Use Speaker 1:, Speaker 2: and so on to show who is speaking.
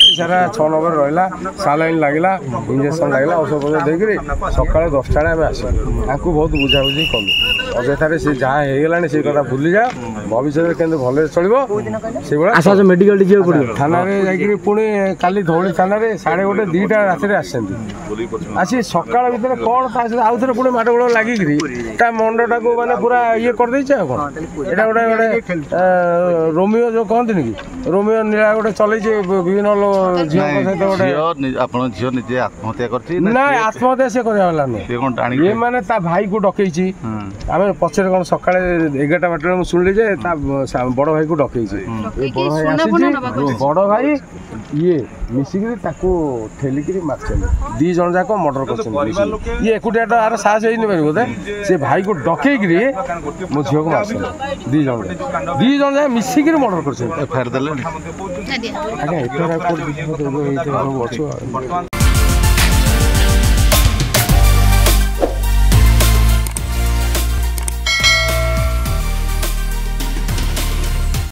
Speaker 1: राति सारा 6 नंबर रहा सालाइन लगला इंजेक्शन लगला औषध फौषध देकर सका 10टा आम आस बहुत बुझाबुझी कलु अଯଥାରେ ସେ ଯାହା ହେଇଗଲାଣି ସେ କଥା ଭୁଲି ଯା ଭବିଷ୍ୟତରେ କେମିତି ଭଲରେ ଚଳିବ ସେଇଭଳିଆ
Speaker 2: ମେଡିକାଲ ଯିବାକୁ ପଡ଼ିବ
Speaker 1: ଥାନାରେ ଯାଇକିରି ପୁଣି କାଲି ଧଉଳି ଥାନାରେ 1:30 2ଟା ରାତିରେ ଆସିଛନ୍ତି ଆସି ସକାଳ ଭିତରେ କ'ଣ ତା ସହିତ ଆଉ ଥରେ ପୁଣି ମାଡ଼ଗୋଳ ଲାଗିକିରି ତା ମଣ୍ଡଟାକୁ ମାନେ ପୁରା ଇଏ କରିଦେଇଛି ଆଉ କ'ଣ ଏଇଟା ଗୋଟେ ରୋମିଓ ଯେଉଁ କହନ୍ତିନି କି ରୋମିଓ ନୀଳା ଗୋଟେ ଚଲେଇଛି ବିଭିନ୍ନ ଝିଅଙ୍କ ସହିତ ଗୋଟେ
Speaker 3: ଆପଣ ଝିଅ ନିଜେ ଆତ୍ମହତ୍ୟା କରିଛି
Speaker 1: ନାଇଁ ଆତ୍ମହତ୍ୟା ସେ କରିବା ହେଲା ନୁହେଁ ଇଏ ମାନେ ତା ଭାଇକୁ ଡକେଇଛି ଆମେ ପଛରେ କ'ଣ ସକାଳେ 11ଟା ବାଟରେ ମୁଁ ଶୁଣିଲି ଯେ ତା ବଡ଼ ଭାଇକୁ ଡକେଇଛି ବଡ଼ ଭାଇ ଆସିଛି ବଡ଼ ଭାଇ ଇଏ ମିଶିକିରି ତାକୁ ଠେଲିକିରି ମାରିଛନ୍ତି 2 ଜଣ ଯାକ ମର୍ଡର କରିଛନ୍ତି ଇଏ ଏକୁଟିଆ ତ ଆର ସାହସ ହେଇନି ପାରି ବୋଧେ ସେ ଭାଇକୁ ଡକେଇକିରି ମୋ ଝିଅକୁ ମାରିଛନ୍ତି 2 ଜଣ ଯାକ ମିଶିକିରି ମର୍ଡର କରିଛନ୍ତି
Speaker 3: ଏଫଆଇଆର ଦେଲେଣି
Speaker 1: ଆଜ୍ଞା ଏଫଆଇଆର ଅଛୁ